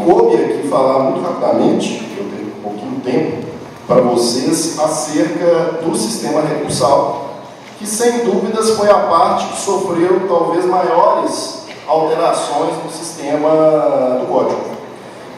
coube aqui falar muito rapidamente, eu tenho um pouquinho de tempo, para vocês acerca do sistema recursal, que sem dúvidas foi a parte que sofreu talvez maiores alterações no sistema do código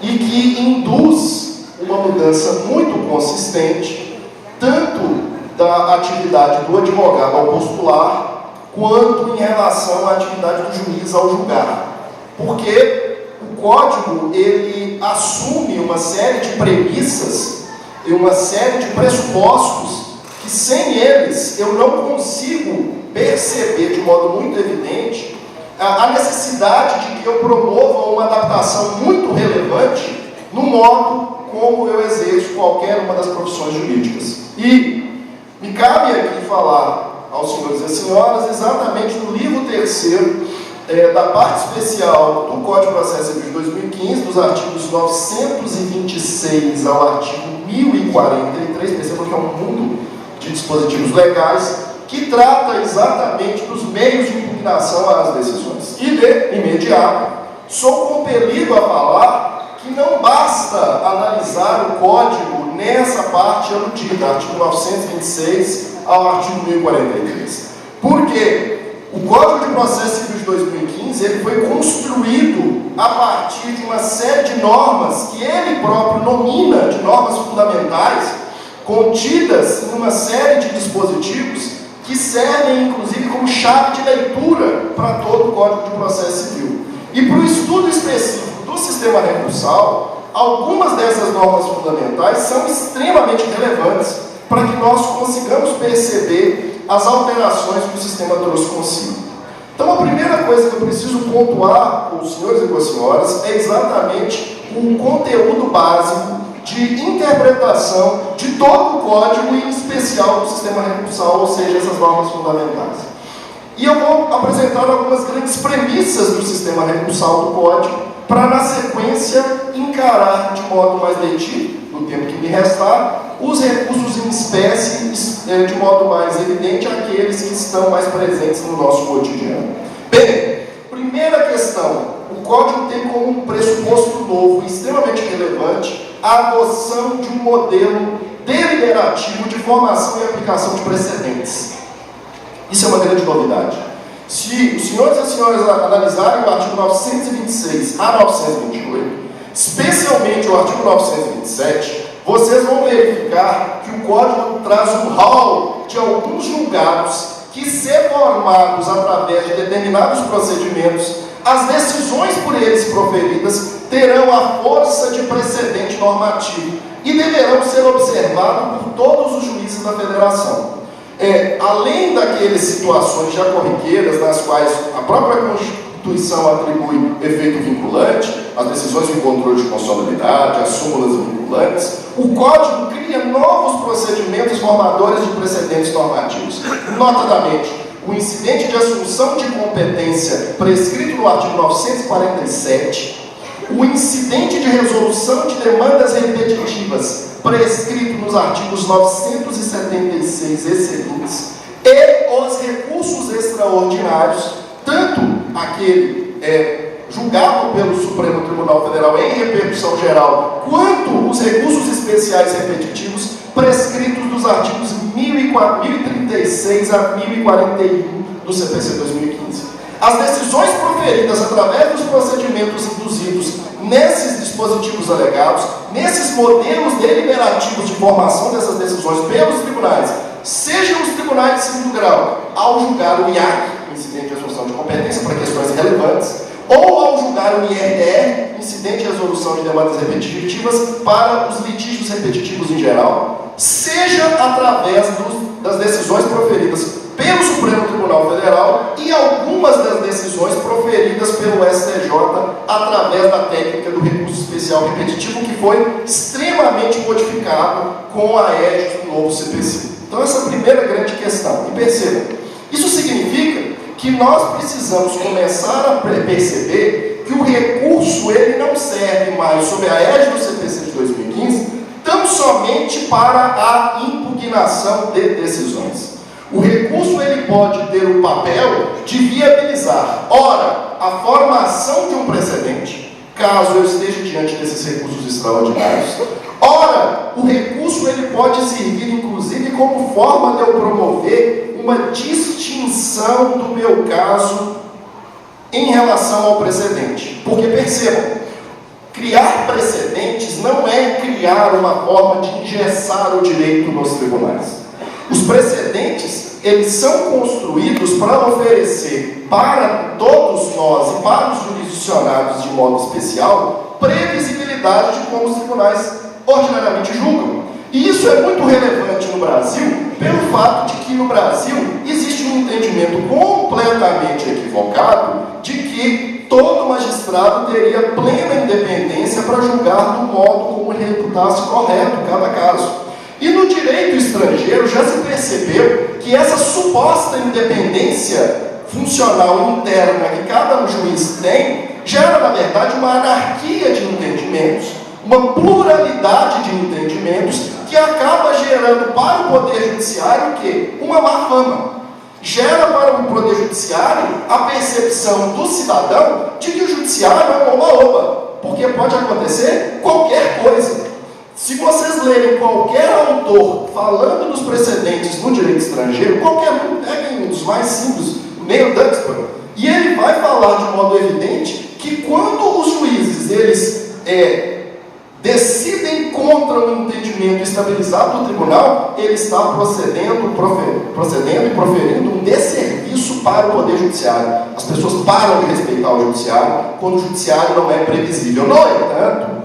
e que induz uma mudança muito consistente tanto da atividade do advogado ao postular quanto em relação à atividade do juiz ao julgar, porque o código ele assume uma série de premissas e uma série de pressupostos que sem eles eu não consigo perceber de modo muito evidente a necessidade de que eu promova uma adaptação muito relevante no modo como eu exerço qualquer uma das profissões jurídicas. E me cabe aqui falar aos senhores e às senhoras exatamente no livro 3º da parte especial do Código de Processo Civil de 2015, dos artigos 926 ao artigo 1043, percebam que é um mundo de dispositivos legais, que trata exatamente dos meios de impugnação às decisões. E de imediato, sou compelido a falar que não basta analisar o código nessa parte aludida, artigo 926 ao artigo 1043. Por quê? O Código de Processo Civil de 2015 ele foi construído a partir de uma série de normas que ele próprio nomina de normas fundamentais, contidas em uma série de dispositivos que servem, inclusive, como chave de leitura para todo o Código de Processo Civil. E para o estudo específico do sistema recursal, algumas dessas normas fundamentais são extremamente relevantes para que nós consigamos perceber as alterações que o sistema trouxe consigo. Então, a primeira coisa que eu preciso pontuar com os senhores e com as senhoras é exatamente o conteúdo básico de interpretação de todo o código, e em especial do sistema recursal, ou seja, essas normas fundamentais. E eu vou apresentar algumas grandes premissas do sistema recursal do código, para, na sequência, encarar de modo mais letivo, no tempo que me restar, os recursos em espécie, de modo mais evidente, aqueles que estão mais presentes no nosso cotidiano. Bem, primeira questão, o Código tem como um pressuposto novo e extremamente relevante a adoção de um modelo deliberativo de formação e aplicação de precedentes. Isso é uma grande novidade. Se os senhores e as senhoras analisarem o artigo 926 a 928, especialmente o artigo 927, vocês vão verificar que o Código traz um rol de alguns julgados que, se formados através de determinados procedimentos, as decisões por eles proferidas terão a força de precedente normativo e deverão ser observados por todos os juízes da Federação. Além daquelas situações já corriqueiras nas quais a própria Constituição atribui efeito vinculante, as decisões de controle de constitucionalidade, as súmulas vinculantes, o Código cria novos procedimentos formadores de precedentes normativos. Notadamente, o incidente de assunção de competência prescrito no artigo 947, o incidente de resolução de demandas repetitivas prescrito nos artigos 976 e seguintes, e os recursos extraordinários, tanto aquele julgado pelo Supremo Tribunal Federal em repercussão geral, quanto os recursos especiais repetitivos prescritos nos artigos 1036 a 1041 do CPC 2015. As decisões proferidas através dos procedimentos induzidos nesses dispositivos alegados, nesses modelos deliberativos de formação dessas decisões pelos tribunais, sejam os tribunais de segundo grau, ao julgar o IAC, incidente de assunção de competência para questões relevantes, ou ao julgar o IRDR, incidente de resolução de demandas repetitivas para os litígios repetitivos em geral, seja através das decisões proferidas pelo Supremo Tribunal Federal e algumas das decisões proferidas pelo STJ através da técnica do recurso especial repetitivo, que foi extremamente modificado com a égide do novo CPC. Então, essa é a primeira grande questão. E percebam, isso significa que nós precisamos começar a perceber que o recurso ele não serve mais sob a égide do CPC de 2015 tão somente para a impugnação de decisões. O recurso ele pode ter o papel de viabilizar, ora, a formação de um precedente, caso eu esteja diante desses recursos extraordinários. Ora, o recurso ele pode servir, inclusive, como forma de eu promover uma distinção do meu caso em relação ao precedente. Porque, percebam, criar precedentes não é criar uma forma de engessar o direito nos tribunais. Os precedentes, eles são construídos para oferecer para todos nós e para os jurisdicionados de modo especial previsibilidade de como os tribunais ordinariamente julgam. E isso é muito relevante no Brasil pelo fato de que no Brasil existe um entendimento completamente equivocado de que todo magistrado teria plena independência para julgar do modo como ele reputasse correto cada caso. E no direito estrangeiro já se percebeu que essa suposta independência funcional interna que cada juiz tem gera, na verdade, uma anarquia de entendimentos, uma pluralidade de entendimentos que acaba gerando para o Poder Judiciário o quê? Uma má fama. Gera para o Poder Judiciário a percepção do cidadão de que o Judiciário é um oba-oba, porque pode acontecer qualquer coisa. Se vocês lerem qualquer autor falando dos precedentes no direito estrangeiro, qualquer um, peguem um dos mais simples, o Neil Duxbury, e ele vai falar de modo evidente que quando os juízes eles decidem contra o entendimento estabilizado do tribunal, ele está procedendo e proferindo um desserviço para o Poder Judiciário. As pessoas param de respeitar o Judiciário quando o Judiciário não é previsível. No entanto,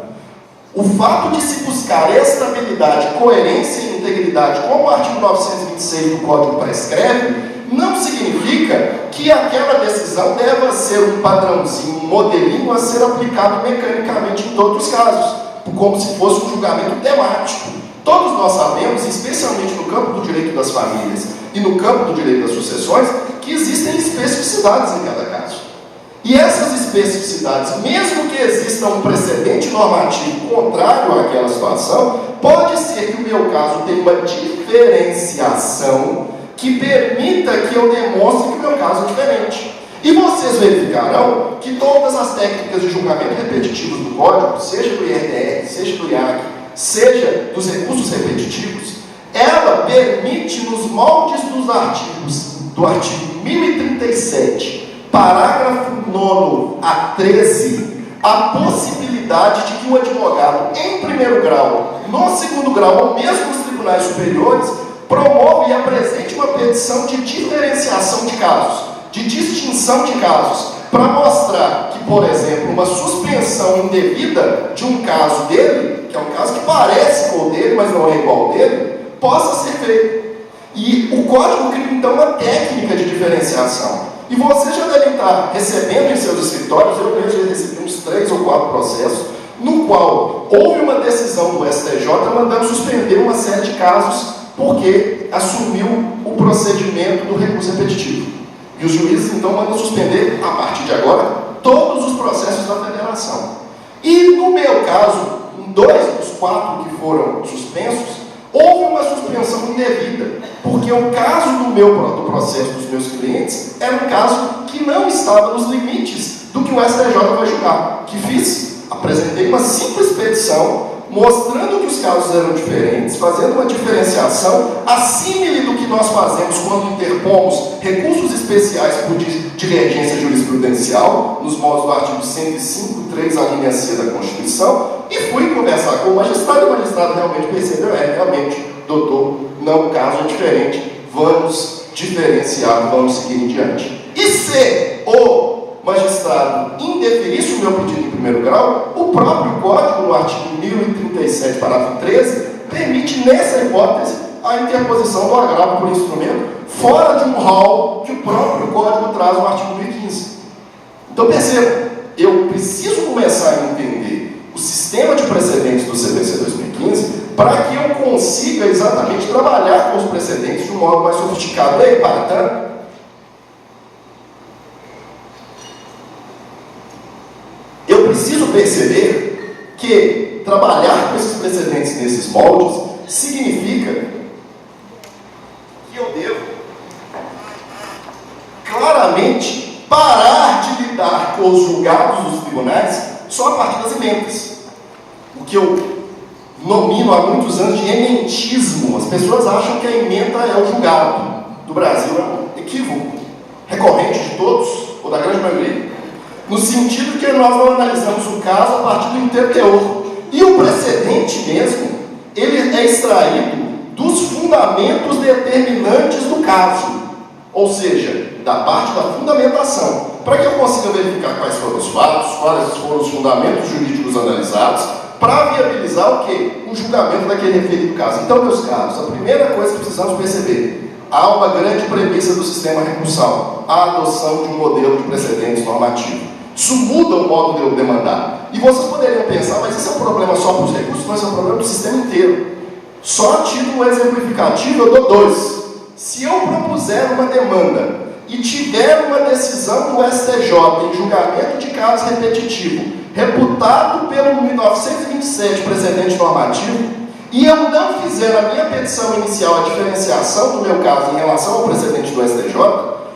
o fato de se buscar estabilidade, coerência e integridade, como o artigo 926 do Código prescreve, não significa que aquela decisão deva ser um padrãozinho, um modelinho a ser aplicado mecanicamente em todos os casos, como se fosse um julgamento temático. Todos nós sabemos, especialmente no campo do direito das famílias e no campo do direito das sucessões, que existem especificidades em cada caso. E essas especificidades, mesmo que exista um precedente normativo contrário àquela situação, pode ser que o meu caso tenha uma diferenciação que permita que eu demonstre que o meu caso é diferente. E vocês verificarão que todas as técnicas de julgamento repetitivos do Código, seja do IRDR, seja do IAC, seja dos recursos repetitivos, ela permite, nos moldes dos artigos, do artigo 1037, parágrafo 9 a 13, a possibilidade de que o advogado, em primeiro grau, no segundo grau, ou mesmo nos tribunais superiores, promova e apresente uma petição de diferenciação de casos, de distinção de casos, para mostrar que, por exemplo, uma suspensão indevida de um caso dele, que é um caso que parece com o dele, mas não é igual ao dele, possa ser feito. E o Código cria, então, uma técnica de diferenciação. E vocês já devem estar recebendo em seus escritórios, eu mesmo já recebi uns 3 ou 4 processos, no qual houve uma decisão do STJ mandando suspender uma série de casos porque assumiu o procedimento do recurso repetitivo. E os juízes, então, mandam suspender, a partir de agora, todos os processos da federação. E, no meu caso, em 2 dos 4 que foram suspensos, houve uma suspensão indevida, porque o caso do processo dos meus clientes era um caso que não estava nos limites do que o STJ vai julgar. Que fiz? Apresentei uma simples petição, mostrando que os casos eram diferentes, fazendo uma diferenciação, assímile do que nós fazemos quando interpomos recursos especiais por divergência jurisprudencial, nos moldes do artigo 105, 3, a linha C da Constituição, e fui conversar com o magistrado, e o magistrado realmente percebeu, realmente, doutor, não, o caso é diferente, vamos diferenciar, vamos seguir em diante. E se o magistrado indeferisse o meu pedido em primeiro grau, o próprio Código, no artigo 1037, parágrafo 13, permite, nessa hipótese, a interposição do agravo por instrumento, fora de um rol que o próprio Código traz no artigo 1015. Então, percebam, eu preciso começar a entender o sistema de precedentes do CPC 2015 para que eu consiga exatamente trabalhar com os precedentes de um modo mais sofisticado. E, para eu preciso perceber que trabalhar com esses precedentes nesses moldes significa que eu devo claramente parar de lidar com os julgados dos tribunais só a partir das emendas. O que eu nomino há muitos anos de ementismo. As pessoas acham que a emenda é o julgado do Brasil. É um equívoco recorrente de todos, ou da grande maioria, no sentido que nós não analisamos o caso a partir do interteor. E o precedente mesmo, ele é extraído dos fundamentos determinantes do caso, ou seja, da parte da fundamentação, para que eu consiga verificar quais foram os fatos, quais foram os fundamentos jurídicos analisados, para viabilizar o quê? O julgamento daquele referido caso. Então, meus caros, a primeira coisa que precisamos perceber, há uma grande premissa do sistema recursal, a adoção de um modelo de precedentes normativo. Isso muda o modo de eu demandar. E vocês poderiam pensar, mas isso é um problema só para os recursos? Não, isso é um problema do sistema inteiro. Só a título exemplificativo eu dou 2. Se eu propuser uma demanda e tiver uma decisão do STJ em julgamento de caso repetitivo, reputado pelo 1927 precedente normativo, e eu não fizer na minha petição inicial a diferenciação do meu caso em relação ao precedente do STJ,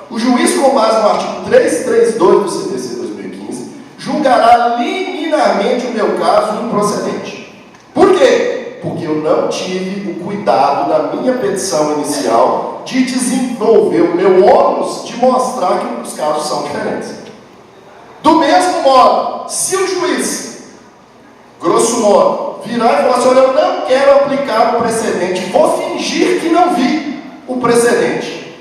o juiz, com base no artigo 332 do CPC 2015, julgará liminarmente o meu caso improcedente. Por quê? Porque eu não tive o cuidado da minha petição inicial de desenvolver o meu ônus de mostrar que os casos são diferentes. Do mesmo modo, se o juiz, grosso modo, virar e falar assim, olha, eu não quero aplicar o precedente, vou fingir que não vi o precedente.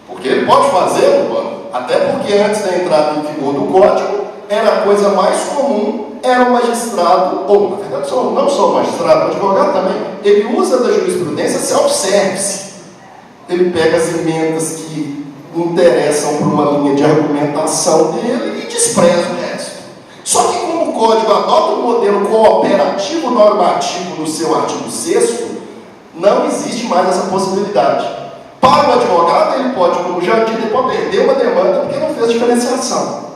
Porque ele pode fazê-lo, até porque antes da entrada em vigor do Código, era a coisa mais comum, era o magistrado, ou na verdade não só o magistrado, o advogado também, ele usa da jurisprudência self-service. Ele pega as emendas que interessam para uma linha de argumentação dele e despreza o resto. Só que como o Código adota um modelo cooperativo normativo no seu artigo 6º, não existe mais essa possibilidade. Para o advogado, ele pode, como já disse, ele pode perder uma demanda porque não fez diferenciação.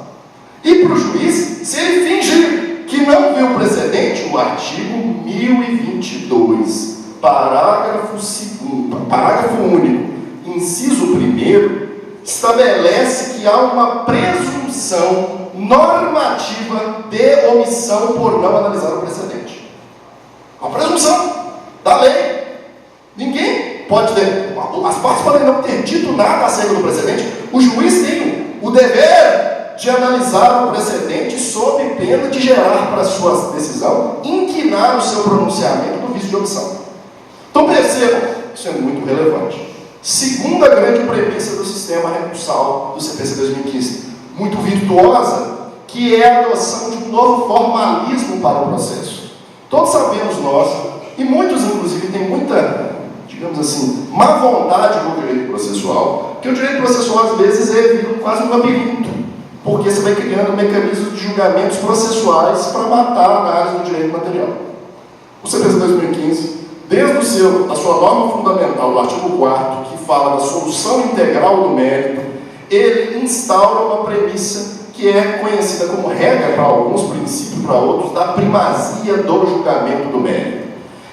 E para o juiz, se ele fingir que não viu o precedente, o artigo 1022, parágrafo 2º, parágrafo único, inciso 1º, estabelece que há uma presunção normativa de omissão por não analisar o precedente. Uma presunção da lei. Ninguém pode ter, as partes podem não ter dito nada acerca do precedente, o juiz tem o dever de analisar o precedente sob pena de gerar para a sua decisão, inquinar o seu pronunciamento do vício de omissão. Então percebam, isso é muito relevante. Segunda grande premissa do sistema recursal do CPC 2015, muito virtuosa, que é a adoção de um novo formalismo para o processo. Todos sabemos nós, e muitos inclusive têm muita, digamos assim, má vontade com o direito processual, que o direito processual às vezes é quase um labirinto, porque você vai criando mecanismos de julgamentos processuais para matar a análise do direito material. O CPC 2015, desde a sua norma fundamental, do artigo 4º, que fala da solução integral do mérito, ele instaura uma premissa que é conhecida como regra para alguns, princípio para outros, da primazia do julgamento do mérito.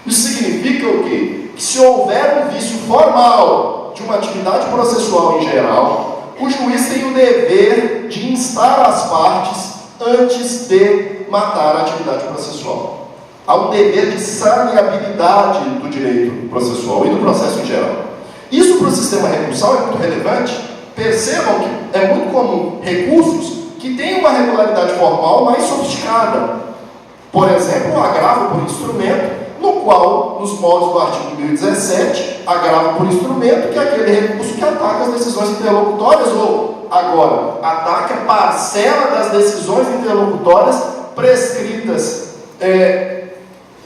Isso significa o quê? Que se houver um vício formal de uma atividade processual em geral, o juiz tem o dever de instar as partes antes de matar a atividade processual. Há um dever de saneabilidade do direito processual e do processo em geral. Isso para o sistema recursal é muito relevante. Percebam que é muito comum recursos que têm uma regularidade formal mais sofisticada. Por exemplo, o agravo por instrumento, no qual, nos modos do artigo 1017, agravo por instrumento, que é aquele recurso que ataca as decisões interlocutórias, ou, agora, ataca a parcela das decisões interlocutórias prescritas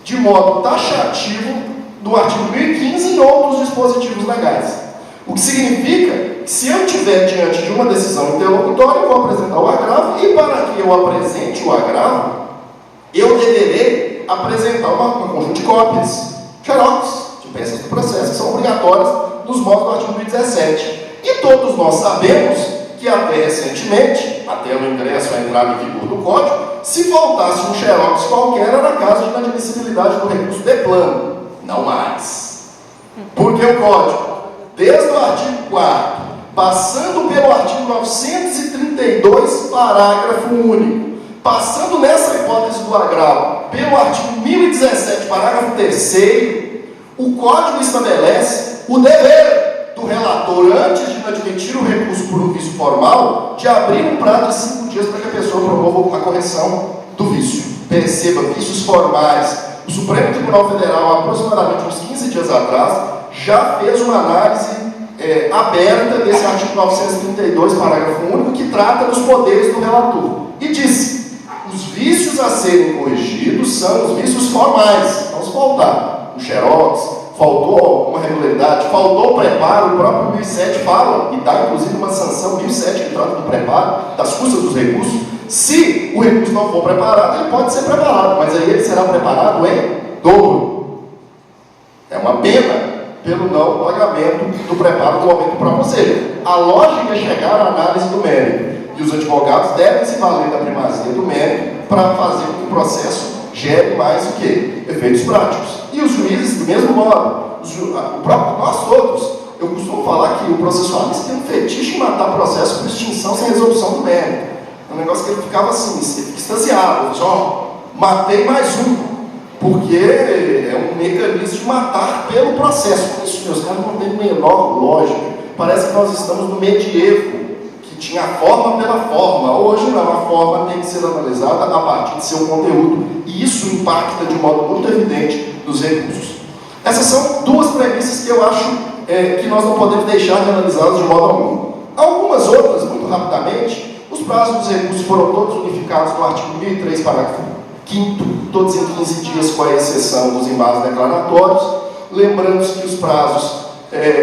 de modo taxativo do artigo 1015 e outros dispositivos legais. O que significa que, se eu estiver diante de uma decisão interlocutória, eu vou apresentar o agravo, e para que eu apresente o agravo, eu deverei apresentar um conjunto de cópias, xerox, de peças do processo, que são obrigatórias nos modos do artigo 1017. E todos nós sabemos que até recentemente, até o ingresso, a entrada em vigor do Código, se faltasse um xerox qualquer, era caso de inadmissibilidade do recurso de plano. Não mais. Porque o Código, desde o artigo 4º, passando pelo artigo 932, parágrafo único, Passando nessa hipótese do agravo, pelo artigo 1017, parágrafo 3º, o Código estabelece o dever do relator, antes de admitir o recurso por um vício formal, de abrir um prazo de 5 dias para que a pessoa promova a correção do vício. Perceba, vícios formais. O Supremo Tribunal Federal, aproximadamente uns 15 dias atrás, já fez uma análise aberta desse artigo 932, parágrafo único, que trata dos poderes do relator. E disse: os vícios a serem corrigidos são os vícios formais. Vamos faltar o xerox, faltou uma regularidade, faltou o preparo. O próprio 1007 fala, e dá inclusive uma sanção 1007 que trata do preparo, das custas dos recursos. Se o recurso não for preparado, ele pode ser preparado, mas aí ele será preparado em dobro. É uma pena pelo não pagamento do preparo do momento próprio. Ou seja, a lógica é chegar à análise do mérito. E os advogados devem se valer da primazia do mérito para fazer com que o processo gere mais o quê? Efeitos práticos. E os juízes, do mesmo modo, nós todos, eu costumo falar que o processualista tem um fetiche em matar processo por extinção sem resolução do mérito. É um negócio que ele ficava assim, ele fica extasiado, matei mais um. Porque é um mecanismo de matar pelo processo. Isso, meus caras, não tem menor lógica. Parece que nós estamos no medievo, que tinha a forma pela forma. Hoje não, a forma tem que ser analisada a partir de seu conteúdo. E isso impacta de modo muito evidente nos recursos. Essas são duas premissas que eu acho que nós não podemos deixar de analisá-las de modo algum. Algumas outras, muito rapidamente, os prazos dos recursos foram todos unificados no artigo 1003, parágrafo 5º, todos em 15 dias, com a exceção dos embargos declaratórios. Lembrando que os prazos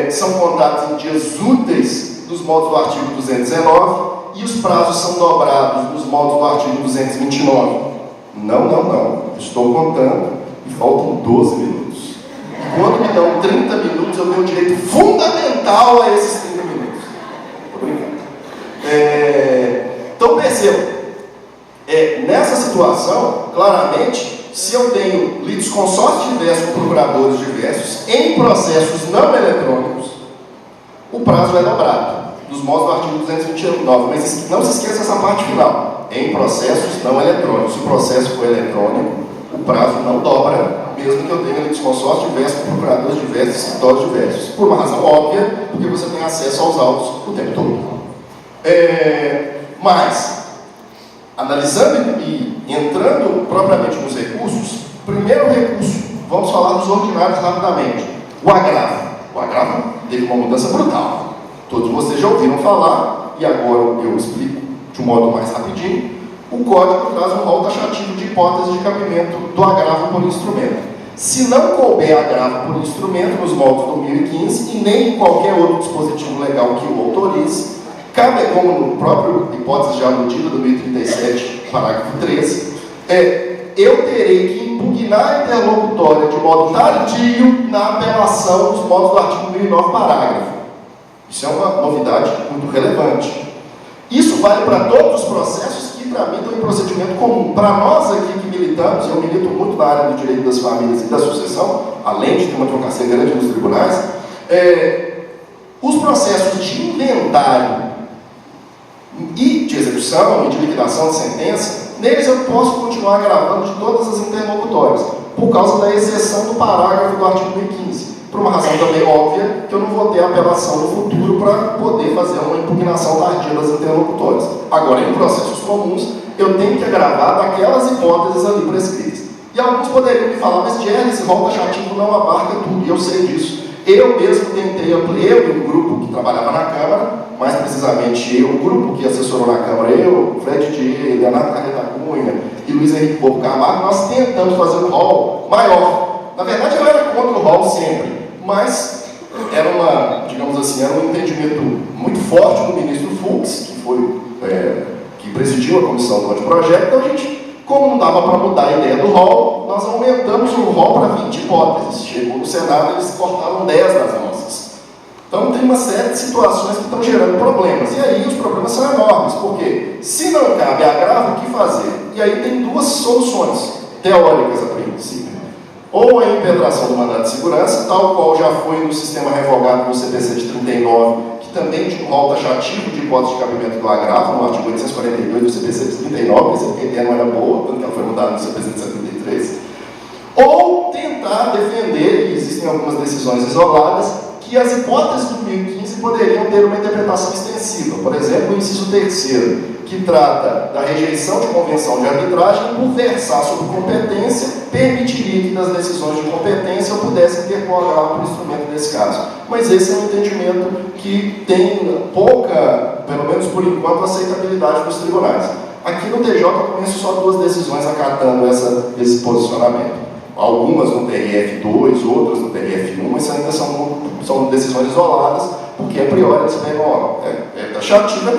são contados em dias úteis dos modos do artigo 219 e os prazos são dobrados nos modos do artigo 229. Não. Estou contando e faltam 12 minutos. E quando me dão 30 minutos, eu tenho um direito fundamental a esses 30 minutos. Estou brincando. Então, percebam. Nessa situação, claramente, se eu tenho litisconsórcios diversos com procuradores diversos em processos não eletrônicos, o prazo é dobrado, dos modos do artigo 229. Mas não se esqueça essa parte final. Em processos não eletrônicos. Se o processo for eletrônico, o prazo não dobra, mesmo que eu tenha litisconsórcios diversos com procuradores diversos, escritórios diversos. Por uma razão óbvia, porque você tem acesso aos autos o tempo todo. Mas, analisando e entrando propriamente nos recursos, primeiro recurso, vamos falar dos ordinários rapidamente. O agravo. O agravo teve uma mudança brutal. Todos vocês já ouviram falar, e agora eu explico de um modo mais rapidinho. O Código traz um rol taxativo de hipótese de cabimento do agravo por instrumento. Se não couber agravo por instrumento nos moldes do 1015 e nem em qualquer outro dispositivo legal que o autorize, cabe, como no próprio hipótese já aludida do 1037, parágrafo 13, eu terei que impugnar a interlocutória de modo tardio na apelação dos modos do artigo 1009, parágrafo. Isso é uma novidade muito relevante. Isso vale para todos os processos que tramitam em procedimento comum. Para nós aqui que militamos, eu milito muito na área do direito das famílias e da sucessão, além de ter uma advocacia grande nos tribunais, os processos de inventário e de execução e de liquidação de sentença, neles eu posso continuar gravando de todas as interlocutórias, por causa da exceção do parágrafo do artigo 1015. Por uma razão também óbvia, que eu não vou ter apelação no futuro para poder fazer uma impugnação tardia das interlocutórias. Agora, em processos comuns, eu tenho que agravar daquelas hipóteses ali prescritas. E alguns poderiam me falar, mas Jerry, esse rol taxativo não abarca tudo, e eu sei disso. Eu mesmo tentei, eu e um grupo que trabalhava na Câmara, mais precisamente o grupo que assessorou na Câmara, Fred Dias, Leonardo Carreta Cunha e Luiz Henrique Porto Camargo, nós tentamos fazer um rol maior. Na verdade, eu era contra o rol sempre, mas era um entendimento muito forte do ministro Fux, que presidiu a comissão do anteprojeto. Então, a gente, como não dava para mudar a ideia do rol, nós aumentamos o rol para 20 hipóteses. Chegou no Senado, eles cortaram 10 das nossas. Então, tem uma série de situações que estão gerando problemas. E aí, os problemas são enormes, porque se não cabe agravo, o que fazer? E aí tem duas soluções teóricas a princípio. Ou a impetração do mandado de segurança, tal qual já foi no sistema revogado no CPC de 39, que também de um rol taxativo de hipótese de cabimento do agravo, no artigo 842 do CPC de 39, que a ideia não era boa, tanto que ela foi mudada no CPC de 73, ou tentar defender, e existem algumas decisões isoladas, que as hipóteses do 1015 poderiam ter uma interpretação extensiva. Por exemplo, o inciso 3º, que trata da rejeição de convenção de arbitragem, por versar sobre competência, permitiria que das decisões de competência eu pudesse interpor agravo por instrumento desse caso. Mas esse é um entendimento que tem pouca, pelo menos por enquanto, aceitabilidade dos tribunais. Aqui no TJ eu conheço só 2 decisões acatando esse posicionamento. Algumas no TRF2, outras no TRF1, mas ainda são decisões isoladas, porque a priori eles pegam, ó, é taxativo,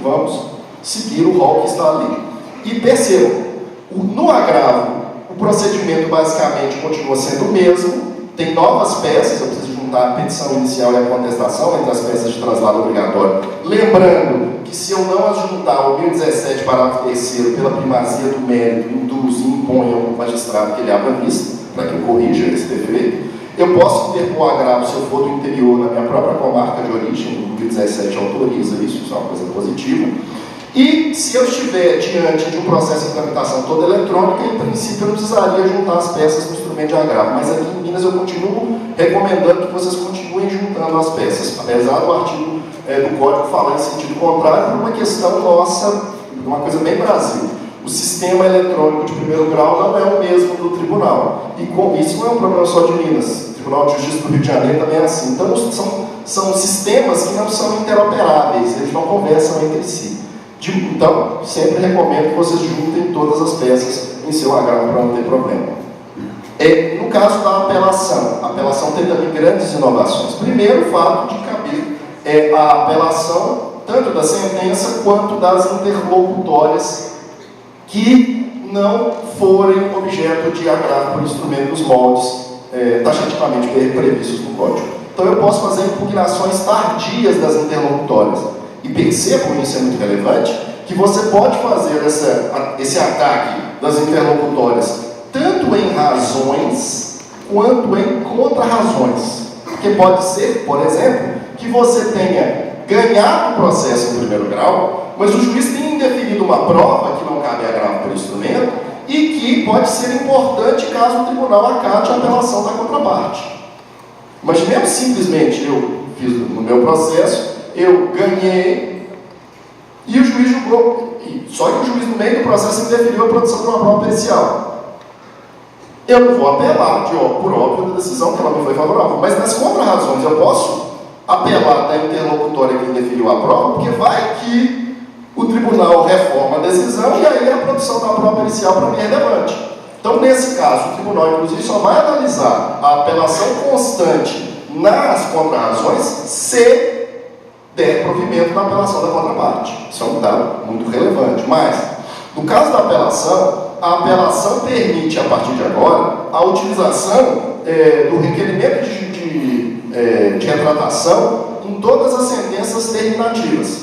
vamos seguir o rol que está ali. E percebam, no agravo, o procedimento basicamente continua sendo o mesmo, tem novas peças, eu preciso juntar a petição inicial e a contestação entre as peças de traslado obrigatório. Lembrando que se eu não adjuntar o 1017, parágrafo 3º, pela primazia do mérito, induz e impõe ao magistrado que ele abra vista, para que eu corrija esse defeito, eu posso interpor agravo se eu for do interior, na minha própria comarca de origem, o 1017 autoriza isso é uma coisa positiva. E se eu estiver diante de um processo de tramitação toda eletrônica, em princípio eu não precisaria juntar as peças no instrumento de agravo, mas aqui em Minas eu continuo recomendando que vocês continuem juntando as peças, apesar do artigo do Código falar em sentido contrário, por uma questão nossa, uma coisa bem Brasil. O sistema eletrônico de primeiro grau não é o mesmo do tribunal. E isso não é um problema só de Minas. O Tribunal de Justiça do Rio de Janeiro também é assim. Então, são sistemas que não são interoperáveis, eles não conversam entre si. Então, sempre recomendo que vocês juntem todas as peças em seu agravo para não ter problema. No caso da apelação, a apelação tem também grandes inovações. Primeiro, o fato de caber a apelação tanto da sentença quanto das interlocutórias que não forem objeto de agravo por instrumento dos moldes taxativamente previstos no Código. Então, eu posso fazer impugnações tardias das interlocutórias. E percebam, isso é muito relevante, que você pode fazer esse ataque das interlocutórias tanto em razões quanto em contra-razões. Porque pode ser, por exemplo, que você tenha ganhado o processo em primeiro grau, mas o juiz tenha indeferido uma prova que não cabe agravo pelo instrumento e que pode ser importante caso o tribunal acate a apelação da contraparte. Imaginemos simplesmente, eu fiz no meu processo, eu ganhei e o juiz julgou, só que o juiz no meio do processo indeferiu a produção de uma prova pericial. Eu não vou apelar, por óbvio, da decisão que ela me foi favorável, mas nas contra-razões eu posso apelar da interlocutória que indeferiu a prova, porque vai que o tribunal reforma a decisão e aí a produção da prova pericial para mim é relevante. Então, nesse caso, o tribunal, inclusive, só vai analisar a apelação constante nas contra-razões se der provimento na apelação da contraparte. Isso é um dado muito relevante. Mas, no caso da apelação, a apelação permite, a partir de agora, a utilização do requerimento de retratação em todas as sentenças terminativas,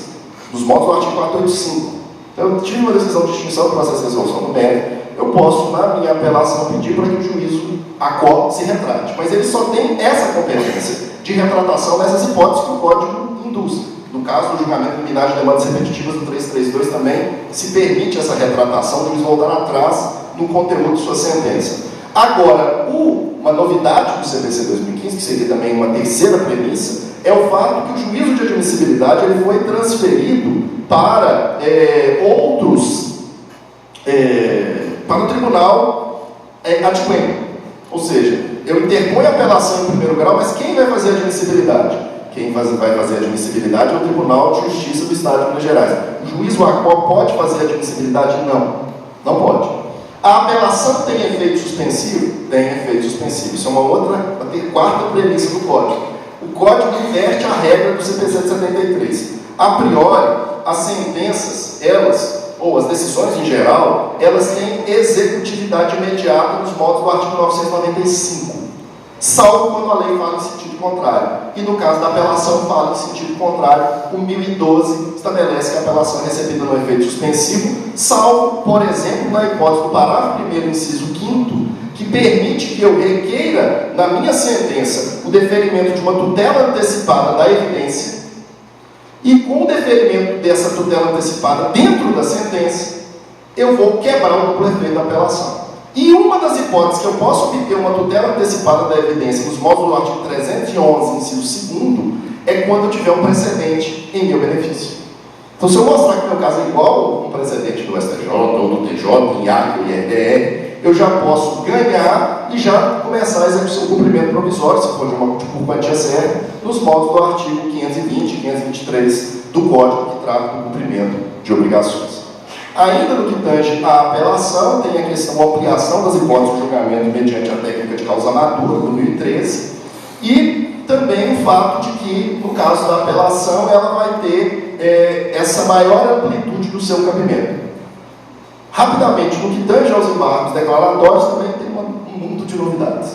dos modos do artigo 485. Então, eu tive uma decisão de extinção do processo de resolução do mérito, eu posso, na minha apelação, pedir para que o juízo acorde, se retrate. Mas ele só tem essa competência de retratação nessas hipóteses que o Código induz. No caso do julgamento liminar de demandas repetitivas do 332 também se permite essa retratação, o juiz voltar atrás no conteúdo de sua sentença. Agora, uma novidade do CPC 2015, que seria também uma terceira premissa, é o fato que o juízo de admissibilidade ele foi transferido para para o tribunal adquirente. Ou seja, eu interponho a apelação em primeiro grau, mas quem vai fazer a admissibilidade? Quem vai fazer a admissibilidade é o Tribunal de Justiça do Estado de Minas Gerais. O juiz do ACOP pode fazer a admissibilidade? Não. Não pode. A apelação tem efeito suspensivo? Tem efeito suspensivo. Isso é uma quarta premissa do Código. O Código inverte a regra do CPC de 73. A priori, as sentenças, ou as decisões em geral, elas têm executividade imediata nos modos do artigo 995, salvo quando a lei fala em sentido contrário. E no caso da apelação, fala em sentido contrário. O 1012 estabelece que a apelação é recebida no efeito suspensivo, salvo, por exemplo, na hipótese do parágrafo 1º, inciso 5º, que permite que eu requeira, na minha sentença, o deferimento de uma tutela antecipada da evidência. e com o deferimento dessa tutela antecipada dentro da sentença, eu vou quebrar o duplo efeito da apelação. E uma das hipóteses que eu posso obter uma tutela antecipada da evidência nos moldes do artigo 311, inciso 2º, é quando eu tiver um precedente em meu benefício. Então, se eu mostrar que meu caso é igual um precedente do STJ, ou do TJ, IAC ou IRDR, eu já posso ganhar e já começar a execução do cumprimento provisório, se for por quantia certa, nos moldes do artigo 520 e 523 do Código, que trata do cumprimento de obrigações. Ainda no que tange à apelação, tem a questão da ampliação das hipóteses de julgamento mediante a técnica de causa madura, do 2013, e também o fato de que, no caso da apelação, ela vai ter essa maior amplitude do seu cabimento. Rapidamente, no que tange aos embargos declaratórios, também tem um mundo de novidades.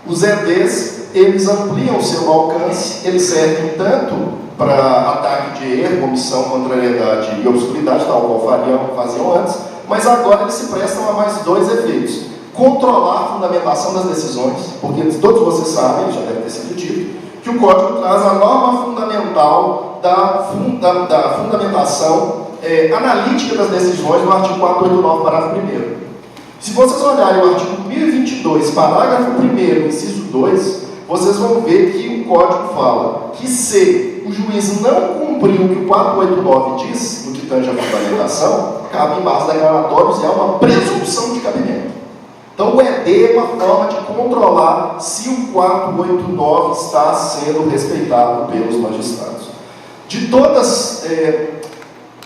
Os EDs, eles ampliam o seu alcance, eles servem tanto para ataque de erro, omissão, contrariedade e obscuridade, tal qual faziam antes, mas agora eles se prestam a mais dois efeitos. Controlar a fundamentação das decisões, porque todos vocês sabem, já deve ter sido dito, que o Código traz a norma fundamental da fundamentação analítica das decisões no artigo 489, parágrafo 1º. Se vocês olharem o artigo 1022, parágrafo 1º, inciso 2, vocês vão ver que o Código fala que se o juiz não cumpriu o que o 489 diz, no que tange a fundamentação, cabe em base declaratórios e há uma presunção de cabimento. Então, o ED é uma forma de controlar se o 489 está sendo respeitado pelos magistrados. De todas,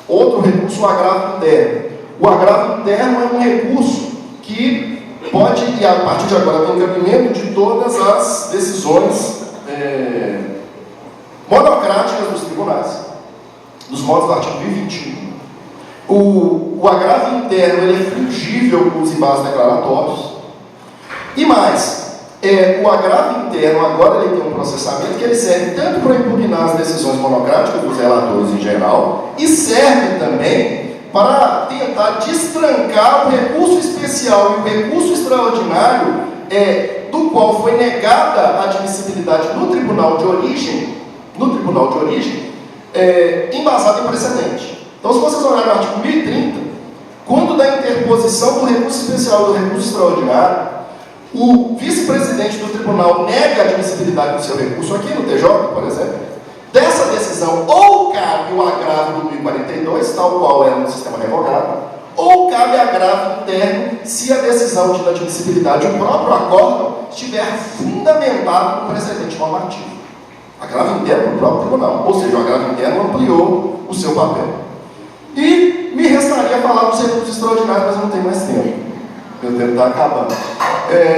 outro recurso, o agravo interno. O agravo interno é um recurso que pode, e a partir de agora, tem encaminhamento de todas as decisões monocráticas dos tribunais, dos modos do artigo 1021. O agravo interno ele é fungível com os embases declaratórios. E mais, o agravo interno agora ele tem um processamento que ele serve tanto para impugnar as decisões monocráticas dos relatores em geral e serve também para tentar destrancar o recurso especial e o recurso extraordinário do qual foi negada a admissibilidade no tribunal de origem, embasado em precedente. Então, se vocês olharem no artigo 1030, quando da interposição do recurso especial e do recurso extraordinário, o vice-presidente do tribunal nega a admissibilidade do seu recurso, aqui no TJ, por exemplo, dessa decisão ou cabe o agravo do 1042, tal qual era no sistema revogado, ou cabe agravo interno se a decisão de inadmissibilidade, o próprio acórdão, estiver fundamentado no precedente normativo. Agravo interno para o próprio tribunal, ou seja, o agravo interno ampliou o seu papel. E me restaria falar dos recursos extraordinários, mas não tem mais tempo. Meu tempo está acabando.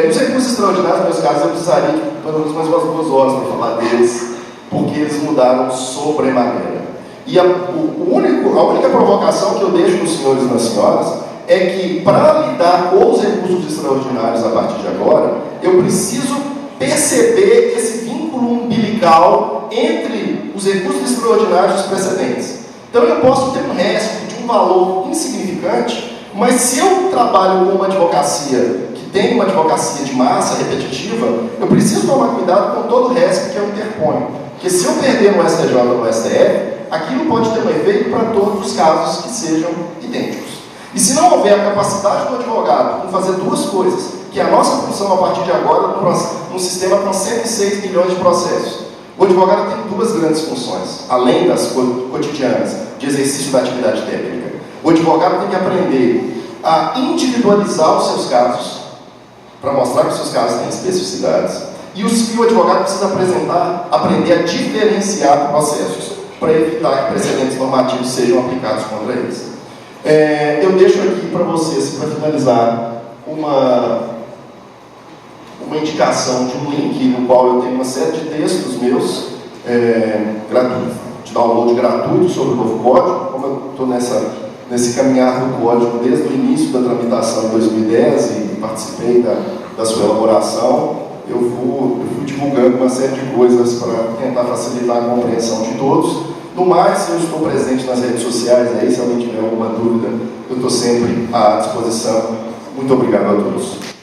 Os recursos extraordinários, meus casos, eu precisaria de pelo menos mais umas 2 horas para falar deles, porque eles mudaram sobremaneira. E a única provocação que eu deixo para os senhores e nas senhoras é que, para lidar com os recursos extraordinários a partir de agora, eu preciso perceber esse vínculo umbilical entre os recursos extraordinários e os precedentes. Então, eu posso ter um resto de um valor insignificante, mas se eu trabalho com uma advocacia que tem uma advocacia de massa, repetitiva, eu preciso tomar cuidado com todo o resto que eu interponho. Porque se eu perder no STJ ou no STF, aquilo pode ter um efeito para todos os casos que sejam idênticos. E se não houver a capacidade do advogado em fazer 2 coisas, que é a nossa função a partir de agora, num sistema com 106 milhões de processos, o advogado tem 2 grandes funções, além das cotidianas, de exercício da atividade técnica. O advogado tem que aprender a individualizar os seus casos, para mostrar que os seus casos têm especificidades, e o advogado precisa aprender a diferenciar processos, para evitar que precedentes normativos sejam aplicados contra eles. Eu deixo aqui para vocês, para finalizar, uma indicação de um link no qual eu tenho uma série de textos meus gratuitos, de download gratuito sobre o novo código. Como eu estou nesse caminhar do código desde o início da tramitação em 2010 e participei da sua elaboração, eu fui divulgando uma série de coisas para tentar facilitar a compreensão de todos. No mais, eu estou presente nas redes sociais, aí se alguém tiver alguma dúvida, eu estou sempre à disposição. Muito obrigado a todos.